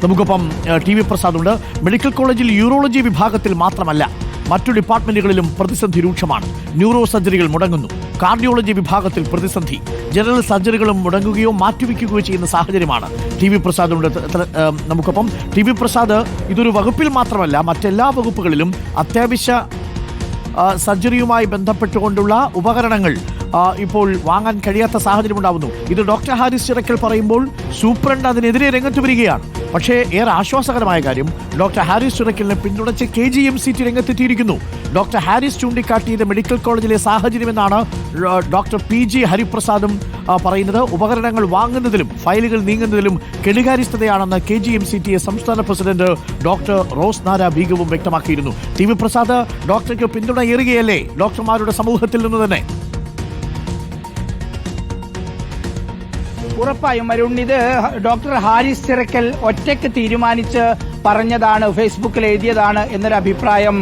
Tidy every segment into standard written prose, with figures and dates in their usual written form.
നമുക്കൊപ്പം T V പ്രസാദുണ്ട്. Medical കോളേജിൽ urology വിഭാഗത്തിൽ മാത്രമല്ല മറ്റു ഡിപ്പാർട്ട്മെന്റുകളിലും പ്രതിസന്ധി രൂക്ഷമാണ്. ന്യൂറോ സർജറികൾ മുടങ്ങുന്നു. കാർഡിയോളജി വിഭാഗത്തിൽ പ്രതിസന്ധി. ജനറൽ സർജറികളും മുടങ്ങുകയോ മാറ്റിവെക്കുകയോ ചെയ്യുന്ന സാഹചര്യമാണ്. ടി വി പ്രസാദുണ്ട് നമുക്കൊപ്പം. ടി വി പ്രസാദ്, ഇതൊരു വകുപ്പിൽ മാത്രമല്ല മറ്റെല്ലാ വകുപ്പുകളിലും അത്യാവശ്യ സർജറിയുമായി ബന്ധപ്പെട്ടുകൊണ്ടുള്ള ഉപകരണങ്ങൾ ഇപ്പോൾ വാങ്ങാൻ കഴിയാത്ത സാഹചര്യം ഉണ്ടാവുന്നു. ഇത് ഡോക്ടർ ഹാരിസ് ചിറക്കൽ പറയുമ്പോൾ സൂപ്രണ്ട് അതിനെതിരെ രംഗത്ത് വരികയാണ്. പക്ഷേ ഏറെ ആശ്വാസകരമായ കാര്യം, ഡോക്ടർ ഹാരിസ് ചിറക്കലിനെ പിന്തുണച്ച് KGMCT രംഗത്തെത്തിയിരിക്കുന്നു. ഡോക്ടർ ഹാരിസ് ചൂണ്ടിക്കാട്ടിയത് മെഡിക്കൽ കോളേജിലെ സാഹചര്യമെന്നാണ് ഡോക്ടർ PG ഹരിപ്രസാദും പറയുന്നത്. ഉപകരണങ്ങൾ വാങ്ങുന്നതിലും ഫയലുകൾ നീങ്ങുന്നതിലും കെടുകാര്യസ്ഥതയാണെന്ന് KGMCT സംസ്ഥാന പ്രസിഡന്റ് ഡോക്ടർ റോസ് നാര ബീഗവും വ്യക്തമാക്കിയിരുന്നു. ടി വി പ്രസാദ്, ഡോക്ടർക്ക് പിന്തുണ ഏറുകയല്ലേ ഡോക്ടർമാരുടെ സമൂഹത്തിൽ നിന്ന് തന്നെ? ഉറപ്പായും അരുൺ, ഇത് ഡോക്ടർ ഹാരിസ് ചിറക്കൽ ഒറ്റയ്ക്ക് തീരുമാനിച്ച് പറഞ്ഞതാണ്, ഫേസ്ബുക്കിൽ എഴുതിയതാണ് എന്നൊരു അഭിപ്രായം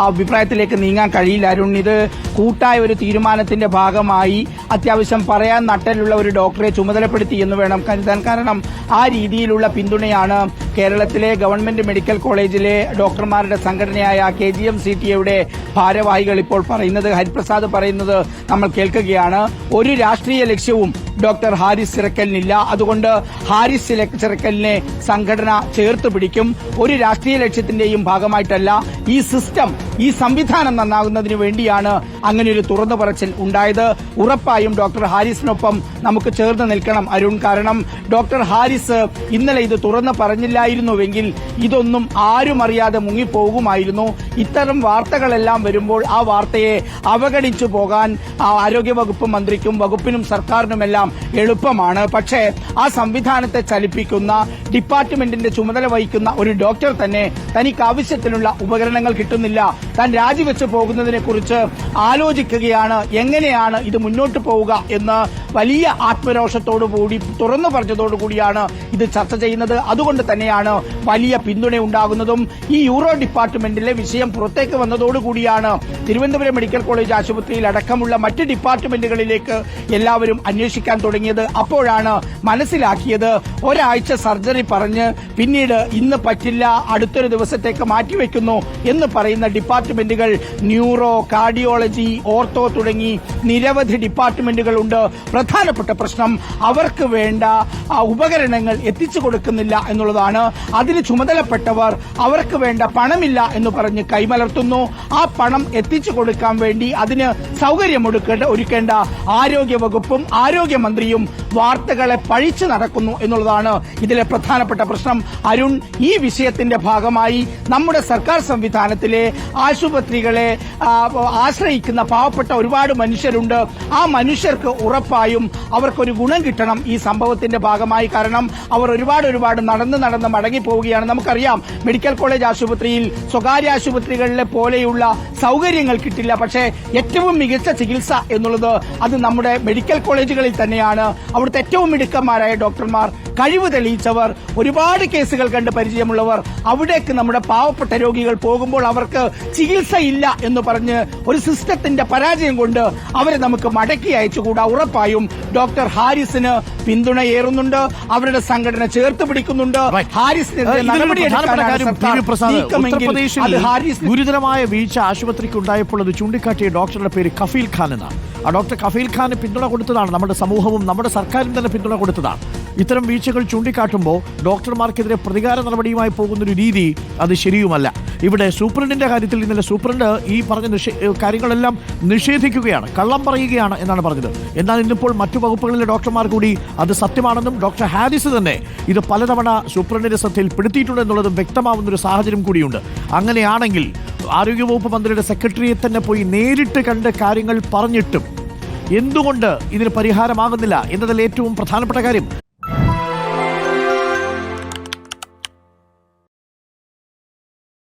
അഭിപ്രായത്തിലേക്ക് നീങ്ങാൻ കഴിയില്ല അരുൺ. ഇത് കൂട്ടായ ഒരു തീരുമാനത്തിന്റെ ഭാഗമായി അത്യാവശ്യം പറയാൻ നട്ടലുള്ള ഒരു ഡോക്ടറെ ചുമതലപ്പെടുത്തി എന്ന് വേണം കരുതാൻ. കാരണം ആ രീതിയിലുള്ള പിന്തുണയാണ് കേരളത്തിലെ ഗവൺമെന്റ് മെഡിക്കൽ കോളേജിലെ ഡോക്ടർമാരുടെ സംഘടനയായ KGMCTയുടെ ഭാരവാഹികൾ ഇപ്പോൾ പറയുന്നത്. ഹരിപ്രസാദ് പറയുന്നത് നമ്മൾ കേൾക്കുകയാണ്. ഒരു രാഷ്ട്രീയ ലക്ഷ്യവും ഡോക്ടർ ഹാരിസ് ചിറക്കലിനില്ല. അതുകൊണ്ട് ഹാരിസ് ചിറക്കലിനെ സംഘടന ചേർത്ത് പിടിക്കും. ഒരു രാഷ്ട്രീയ ലക്ഷ്യത്തിന്റെയും ഭാഗമായിട്ടല്ല. ഈ സിസ്റ്റം, ഈ സംവിധാനം നന്നാകുന്നതിന് വേണ്ടിയാണ് അങ്ങനെ ഒരു തുറന്നു പറച്ചിൽ ഉണ്ടായത്. ഉറപ്പായും ഡോക്ടർ ഹാരിസിനൊപ്പം നമുക്ക് ചേർന്ന് നിൽക്കണം അരുൺ. കാരണം ഡോക്ടർ ഹാരിസ് ഇന്നലെ ഇത് തുറന്ന് പറഞ്ഞില്ലായിരുന്നുവെങ്കിൽ ഇതൊന്നും ആരും അറിയാതെ മുങ്ങിപ്പോകുമായിരുന്നു. ഇത്തരം വാർത്തകളെല്ലാം വരുമ്പോൾ ആ വാർത്തയെ അവഗണിച്ചു പോകാൻ ആരോഗ്യവകുപ്പ് മന്ത്രിക്കും വകുപ്പിനും സർക്കാരിനുമെല്ലാം എളുപ്പമാണ്. പക്ഷേ ആ സംവിധാനത്തെ ചലിപ്പിക്കുന്ന, ഡിപ്പാർട്ട്മെന്റിന്റെ ചുമതല വഹിക്കുന്ന ഒരു ഡോക്ടർ തന്നെ തനിക്ക് ആവശ്യത്തിനുള്ള ഉപകരണങ്ങൾ കിട്ടുന്നില്ല, താൻ രാജിവെച്ച് പോകുന്നതിനെ കുറിച്ച് ആലോചിക്കുകയാണ്. എങ്ങനെയാണ് ഇത് മുന്നോട്ട് പോവുക എന്ന് വലിയ ആത്മരോഷത്തോടുകൂടി തുറന്നു പറഞ്ഞതോടുകൂടിയാണ് ഇത് ചർച്ച ചെയ്യുന്നത്. അതുകൊണ്ട് തന്നെയാണ് വലിയ പിന്തുണ ഉണ്ടാകുന്നതും. ഈ യൂറോ ഡിപ്പാർട്ട്മെന്റിലെ വിഷയം പുറത്തേക്ക് വന്നതോടുകൂടിയാണ് തിരുവനന്തപുരം മെഡിക്കൽ കോളേജ് ആശുപത്രിയിൽ അടക്കമുള്ള മറ്റ് ഡിപ്പാർട്ട്മെന്റുകളിലേക്ക് എല്ലാവരും അന്വേഷിക്കാൻ തുടങ്ങിയത്. അപ്പോഴാണ് മനസ്സിലാക്കിയത് ഒരാഴ്ച സർജറി പറഞ്ഞ് പിന്നീട് ഇന്ന് പറ്റില്ല, അടുത്തൊരു ദിവസത്തേക്ക് മാറ്റിവെക്കുന്നു എന്ന് പറയുന്ന ഡിപ്പാർട്ട്മെന്റുകൾ ന്യൂറോ, കാർഡിയോളജി, ഓർത്തോ തുടങ്ങി നിരവധി ഡിപ്പാർട്ട്മെന്റുകൾ ഉണ്ട്. പ്രധാനപ്പെട്ട പ്രശ്നം അവർക്ക് വേണ്ട ഉപകരണങ്ങൾ എത്തിച്ചു കൊടുക്കുന്നില്ല എന്നുള്ളതാണ്. അതിന് ചുമതലപ്പെട്ടവർ അവർക്ക് വേണ്ട പണമില്ല എന്ന് പറഞ്ഞ് കൈമലർത്തുന്നു. ആ പണം എത്തിച്ചു കൊടുക്കാൻ വേണ്ടി അതിന് സൗകര്യം ഒരുക്കേണ്ട ആരോഗ്യവകുപ്പും ആരോഗ്യമന്ത്രിയും വാർത്തകളെ പഴിച്ചു നടക്കുന്നു എന്നുള്ളതാണ് ഇതിലെ പ്രധാനപ്പെട്ട പ്രശ്നം അരുൺ. ഈ വിഷയത്തിന്റെ ഭാഗമായി നമ്മുടെ സർക്കാർ സംവിധാനത്തിലെ ആശുപത്രികളെ ആശ്രയിക്കുന്ന പാവപ്പെട്ട ഒരുപാട് മനുഷ്യരുണ്ട്. ആ മനുഷ്യർക്ക് ഉറപ്പായും അവർക്കൊരു ഗുണം കിട്ടണം ഈ സംഭവത്തിന്റെ ഭാഗമായി. കാരണം അവർ ഒരുപാട് നടന്ന് മടങ്ങിപ്പോവുകയാണ്. നമുക്കറിയാം, മെഡിക്കൽ കോളേജ് ആശുപത്രിയിൽ സ്വകാര്യ ആശുപത്രികളിലെ പോലെയുള്ള സൗകര്യങ്ങൾ കിട്ടില്ല. പക്ഷേ ഏറ്റവും മികച്ച ചികിത്സ എന്നുള്ളത് അത് നമ്മുടെ മെഡിക്കൽ കോളേജുകളിൽ തന്നെയാണ്. അവിടുത്തെ ഏറ്റവും മിടുക്കന്മാരായ ഡോക്ടർമാർ, കഴിവ് തെളിയിച്ചവർ, ഒരുപാട് കേസുകൾ കണ്ട് പരിചയമുള്ളവർ, അവിടേക്ക് നമ്മുടെ പാവപ്പെട്ട രോഗികൾ പോകുമ്പോൾ അവർക്ക് ചികിത്സയില്ല എന്ന് പറഞ്ഞ് ഒരു സിസ്റ്റത്തിന്റെ പരാജയം കൊണ്ട് അവരെ നമുക്ക് മടക്കി അയച്ചുകൂടാ. ഉറപ്പായും ഡോക്ടർ ഹാരിസിന് പിന്തുണയേറുന്നുണ്ട്, അവരുടെ സംഘടന ചേർത്ത് പിടിക്കുന്നുണ്ട്. ഹാരിസിനെതിരെ ഗുരുതരമായ വീഴ്ച ആശുപത്രിക്ക് ഉണ്ടായപ്പോൾ അത് ചൂണ്ടിക്കാട്ടിയ ഡോക്ടറുടെ പേര് കഫീൽ ഖാൻ എന്നാണ്. ആ ഡോക്ടർ കഫീൽ ഖാന് പിന്തുണ കൊടുത്തതാണ് നമ്മുടെ സമൂഹവും നമ്മുടെ സർക്കാരും തന്നെ പിന്തുണ കൊടുത്തതാണ്. ഇത്തരം വീഴ്ചകൾ ചൂണ്ടിക്കാട്ടുമ്പോൾ ഡോക്ടർമാർക്കെതിരെ പ്രതികാര നടപടിയുമായി പോകുന്നൊരു രീതി അത് ശരിയുമല്ല. ഇവിടെ സൂപ്രണ്ടിന്റെ കാര്യത്തിൽ ഇന്നലെ സൂപ്രണ്ട് ഈ പറഞ്ഞ കാര്യങ്ങളെല്ലാം നിഷേധിക്കുകയാണ്, കള്ളം പറയുകയാണ് എന്നാണ് പറഞ്ഞത്. എന്നാൽ ഇന്നിപ്പോൾ മറ്റു വകുപ്പുകളിലെ ഡോക്ടർമാർ കൂടി അത് സത്യമാണെന്നും ഡോക്ടർ ഹാരിസ് തന്നെ ഇത് പലതവണ സൂപ്രണ്ടിന്റെ ശ്രദ്ധയിൽ പെടുത്തിയിട്ടുണ്ട് എന്നുള്ളതും വ്യക്തമാവുന്നൊരു സാഹചര്യം കൂടിയുണ്ട്. അങ്ങനെയാണെങ്കിൽ ആരോഗ്യവകുപ്പ് മന്ത്രിയുടെ സെക്രട്ടറിയെ തന്നെ പോയി നേരിട്ട് കണ്ട് കാര്യങ്ങൾ പറഞ്ഞിട്ടും എന്തുകൊണ്ട് ഇതിന് പരിഹാരമാകുന്നില്ല എന്നതിൽ ഏറ്റവും പ്രധാനപ്പെട്ട കാര്യം